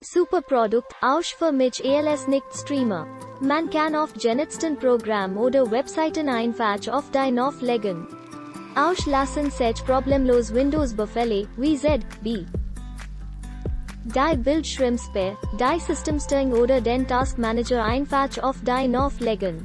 Superprodukt, Aus für mich als Nicht-Streamer. Man kann auf Genetsten Programm oder Webseiten einfach auf dein auflegen. Aus lassen sich problemlos Windows-Befehle, wie Z, B. Die Bildschirmsperre, die Systemsteuerung oder den Taskmanager einfach auf dein auflegen.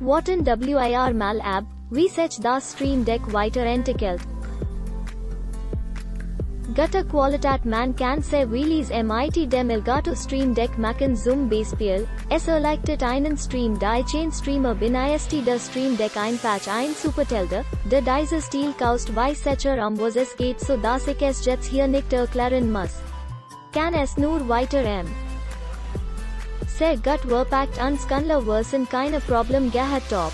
Warten wir mal ab, wie sich das Stream Deck weiterentwickelt. Gute Qualität. Man kann sehr vieles mit dem Elgato Stream Deck machen zum Beispiel, es erleichtert einen Stream, die 10 Streamer bin ist der Stream Deck einfach ein Superteller, der dieses Stil kaust weiß sicher was es geht, so dass ich es jetzt hier nicht erklären muss. Kann es nur weiter sehr gut verpackt und Skandler versen keine Problem gehabt top.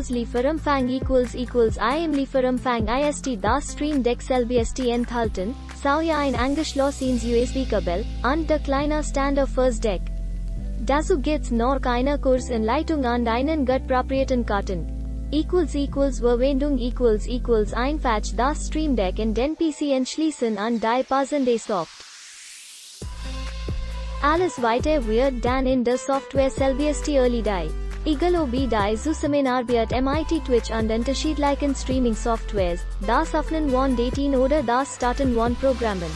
Lieferumfang im Lieferumfang ist das Stream Deck selbst enthalten, sauer ein angeschlossenes USB-Kabel, und der kleine Ständer fürs Deck. Dazu gibt's noch eine Kursanleitung und einen gut-proprierten Karton. Verwendung einfach das Stream Deck in den PC entschließen und die passende Software. Alles weiter wird dann in der Software selbst erledigt. Egal ob die Zusammenarbeit mit Twitch und unterschiedlichen Streaming-Softwares, das Öffnen von Daten oder das Starten von Programmen.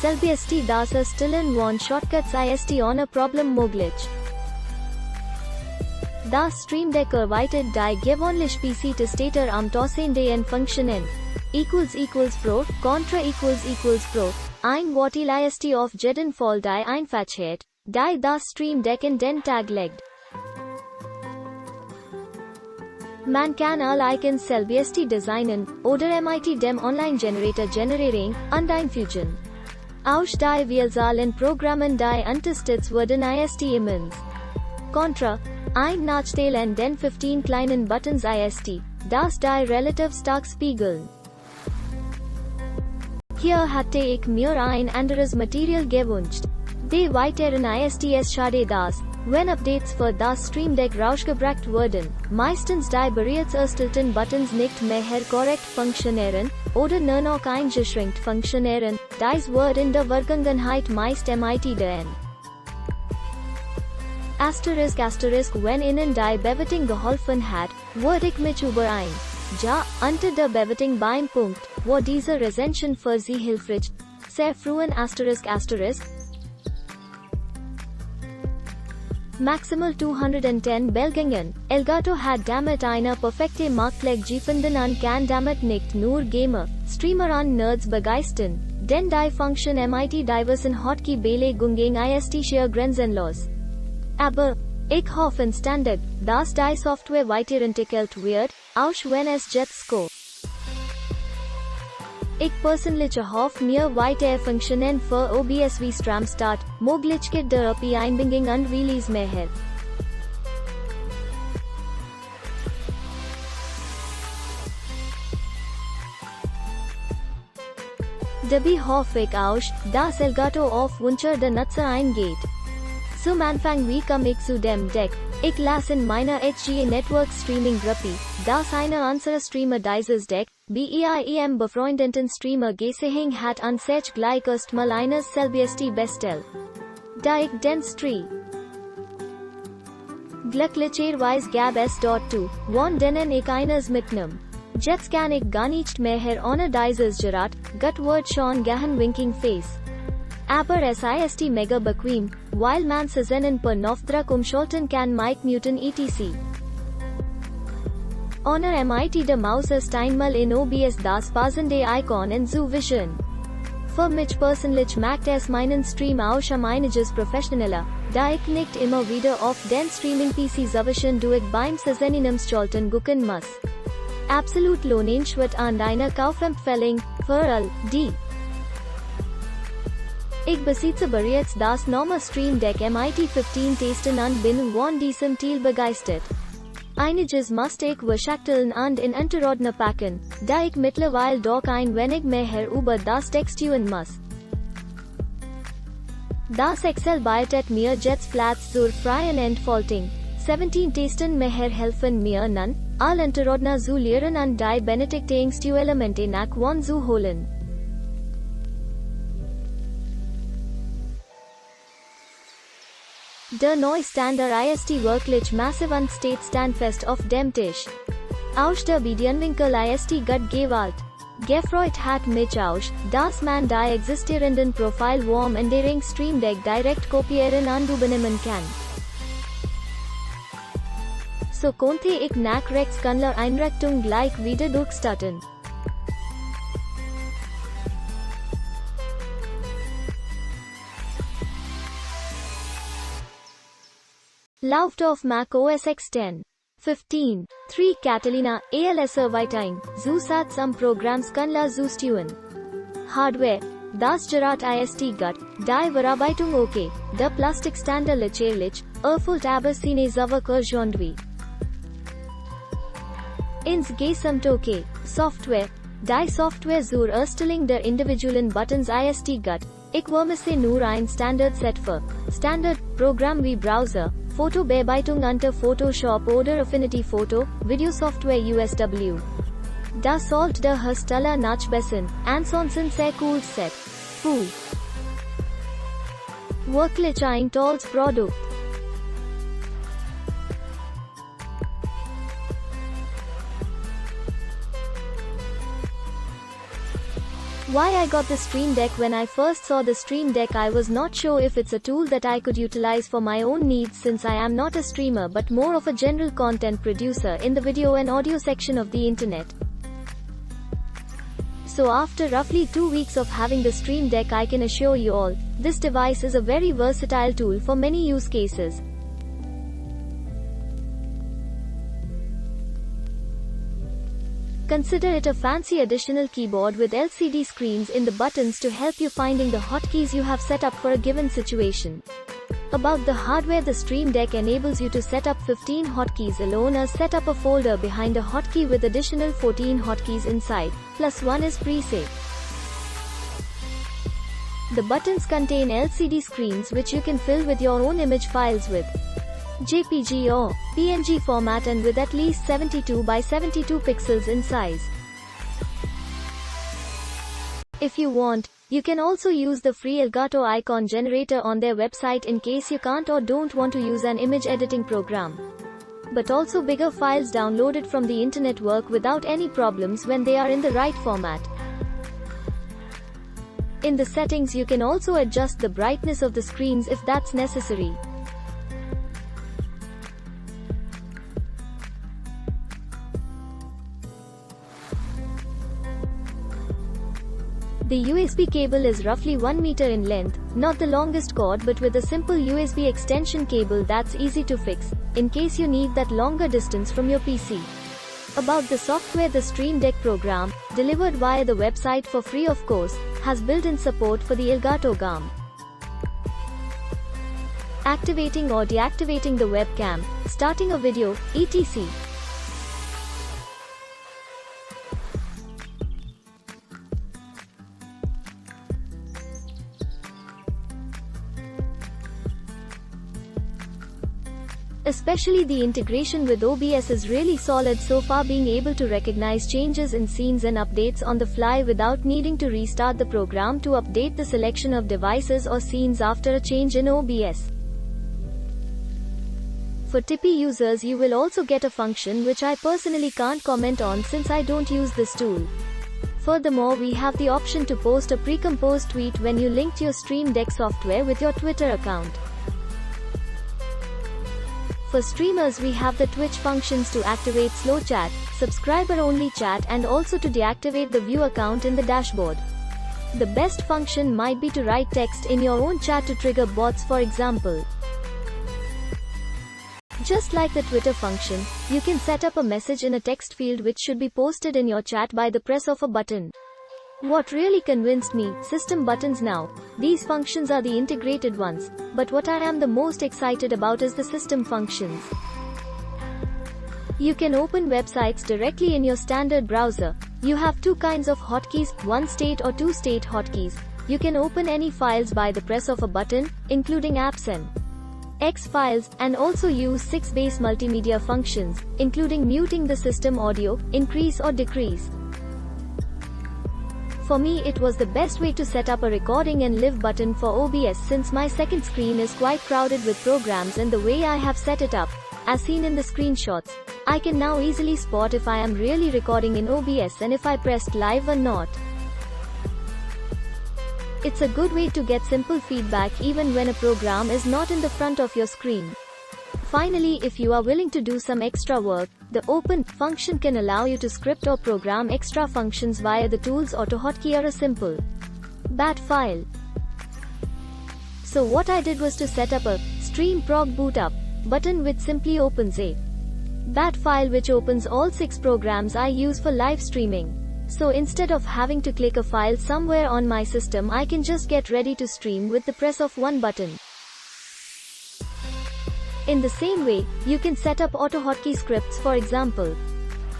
Selbst das Erstellen von Shortcuts ist ohne Problem möglich. Das Stream Deck erweitert die gewöhnliche PC-Testator am Tausenden Funktionen. Pro, Contra Pro, ein Vorteil ist auf jeden Fall die Einfachheit, die das Stream Deck in den Tag legt. Man kann alle Icons selbst designen, oder mit dem Online-Generator generieren, und einfügen. Aus die Vielzahl Programmen die unterstützt wurden ist immens. Contra, ein Nachteil an den 15 kleinen Buttons ist, dass die relativ stark spiegeln. Hier hatte ich mir ein anderes Material gewünscht. Die weiteren ist schade dass, wenn Updates für das Stream Deck rausgebracht wurden, meistens die bereits erstellten Buttons nicht mehr korrekt funktionieren, oder nur noch eingeschränkt funktionieren, dies wird in der Vergangenheit meist mit. Wenn Ihnen die Bewertung geholfen hat, würde ich mich über unter der Bewertung beim Punkt, wo diese Rezension für Sie hilfreich, sehr freuen Maximal 210 Belgingen. Elgato hat damit eine perfekte Marktplätze gefunden und kann damit nicht nur Gamer, Streamer und Nerds begeistern, denn die Funktion mit diversen Hotkey-Belegungen ist schier grenzenlos. Aber, ich hoffe inständig, dass die Software weiterentwickelt wird, auch wenn es jetzt go. Ich persönlich hoffe mir weitere Funktionen für OBS wie Stream Start, Möglichkeit der API Einbindung und Release mehr. Dabei hoffe ich auch, dass Elgato auf Wünsche der Nutzer eingeht. Zum Anfang wie komme ich zu dem Deck? Ich lasse in meiner HGA Network Streaming Gruppe, dass einer unserer Streamer dieses Deck, BEIEM befreundeten Streamer gesehen hat und sich gleich erstmal eines selbst bestellt. Da ich den Stream glücklicherweise gab es dort von denen ich eines mitnahm. Jetzt kann ich gar nicht mehr ohne dieses Gerät, gut wird schon gehen winking face. Aber es ist mega bequem, weil man Saisenen per Knopfdruck umschalten kann mit Muten etc. Ohne mit der Maus ist einmal in OBS das passende Icon in zu wischen. Für mich persönlich macht es meinen Stream auch einiges professioneller, da ich nicht immer wieder auf den Streaming-PC zwischendurch beim Saisonenumschalten gucken muss. Absolut lohnenswert und eine Kaufempfehlung für all die. Ich besitze bereits das Norma Stream Deck mit 15 testen und bin von diesem Teil begeistert. Einiges musste ich verschachteln und in Unterordner packen, da ich mittlerweile doch ein wenig mehr über das Deck stehen muss. Das Excel bietet mir jetzt Platz zur freien Entfaltung. 17 testen mehr helfen mir nun, Al Anterodna zu leren an die Benedictings-Elemente nach von zu holen. Der Neustander ist wirklich massiv und steht standfest auf dem Tisch. Aus der Bedienwinkel ist gut gewählt. Gefreut hat mich auch, dass man die existierenden Profilform in der Stream Deck direkt kopieren und übernehmen kann. So konnte ich nach Rechtskanzler Einrichtung gleich wieder durchstarten. Läuft auf Mac OS X 10. 15. 3 Catalina, ALS Erweiterung, Zusatz am Programmskanzler zustuen. Hardware, das Gerät ist gut, die Verarbeitung okay, der Plastikstander lächerlich, erfüllt aber seine Zwecke irgendwie. Insgesamt okay, Software, die Software zur Erstellung der individuellen Buttons ist gut, ich vermisse nur ein Standard-Set für Standard-Programm wie Browser, Fotobearbeitung unter Photoshop oder Affinity Photo, Videosoftware USW. Das sollte der Hersteller nachbessern, ansonsten sehr cool Set. Puh. Wirklich ein tolles Produkt. Why I got the Stream Deck? When I first saw the Stream Deck, I was not sure if it's a tool that I could utilize for my own needs, since I am not a streamer but more of a general content producer in the video and audio section of the internet. So after roughly 2 weeks of having the Stream Deck, I can assure you all, this device is a very versatile tool for many use cases. Consider it a fancy additional keyboard with LCD screens in the buttons to help you finding the hotkeys you have set up for a given situation. About the hardware, the Stream Deck enables you to set up 15 hotkeys alone or set up a folder behind a hotkey with additional 14 hotkeys inside, plus one is preset. The buttons contain LCD screens which you can fill with your own image files with JPG or PNG format and with at least 72 by 72 pixels in size. If you want, you can also use the free Elgato icon generator on their website in case you can't or don't want to use an image editing program. But also bigger files downloaded from the internet work without any problems when they are in the right format. In the settings, you can also adjust the brightness of the screens if that's necessary. The USB cable is roughly 1 meter in length, not the longest cord but with a simple USB extension cable that's easy to fix, in case you need that longer distance from your PC. About the software, the Stream Deck program, delivered via the website for free of course, has built-in support for the Elgato GAM. Activating or deactivating the webcam, starting a video, etc. Especially the integration with OBS is really solid so far, being able to recognize changes in scenes and updates on the fly without needing to restart the program to update the selection of devices or scenes after a change in OBS. For Tipeee users, you will also get a function which I personally can't comment on since I don't use this tool. Furthermore, we have the option to post a pre-composed tweet when you linked your Stream Deck software with your Twitter account. For streamers, we have the Twitch functions to activate slow chat, subscriber-only chat, and also to deactivate the view account in the dashboard. The best function might be to write text in your own chat to trigger bots, for example. Just like the Twitter function, you can set up a message in a text field which should be posted in your chat by the press of a button. What really convinced me, system buttons now. These functions are the integrated ones, but what I am the most excited about is the system functions. You can open websites directly in your standard browser. You have two kinds of hotkeys, one state or two state hotkeys. You can open any files by the press of a button, including apps and X files, and also use 6 base multimedia functions, including muting the system audio, increase or decrease. For me, it was the best way to set up a recording and live button for OBS since my second screen is quite crowded with programs, and the way I have set it up, as seen in the screenshots, I can now easily spot if I am really recording in OBS and if I pressed live or not. It's a good way to get simple feedback even when a program is not in the front of your screen. Finally, if you are willing to do some extra work, the Open function can allow you to script or program extra functions via the tool's AutoHotkey or a simple BAT file. So what I did was to set up a Stream Prog Boot Up button which simply opens a BAT file which opens all 6 programs I use for live streaming. So instead of having to click a file somewhere on my system, I can just get ready to stream with the press of one button. In the same way, you can set up AutoHotkey scripts, for example.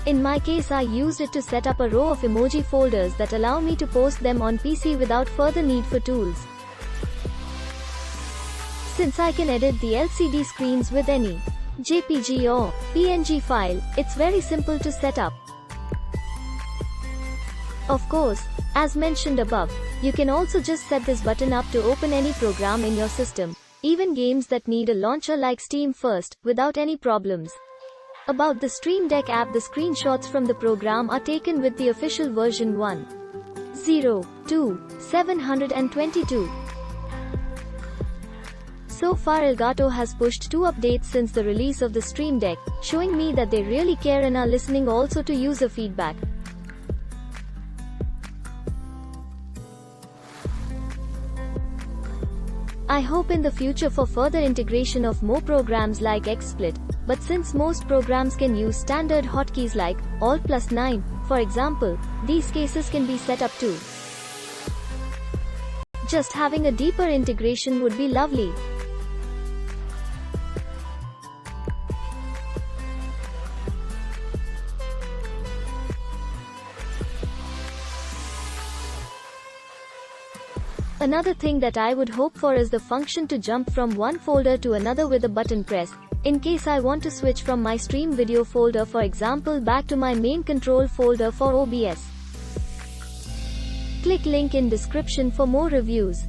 In my case, I used it to set up a row of emoji folders that allow me to post them on PC without further need for tools. Since I can edit the LCD screens with any JPG or PNG file, it's very simple to set up. Of course, as mentioned above, you can also just set this button up to open any program in your system, even games that need a launcher like Steam first, without any problems. About the Stream Deck app, the screenshots from the program are taken with the official version 1.0.2.722. So far Elgato has pushed 2 updates since the release of the Stream Deck, showing me that they really care and are listening also to user feedback. I hope in the future for further integration of more programs like XSplit, but since most programs can use standard hotkeys like Alt+9, for example, these cases can be set up too. Just having a deeper integration would be lovely. Another thing that I would hope for is the function to jump from one folder to another with a button press, in case I want to switch from my stream video folder, for example, back to my main control folder for OBS. Click link in description for more reviews.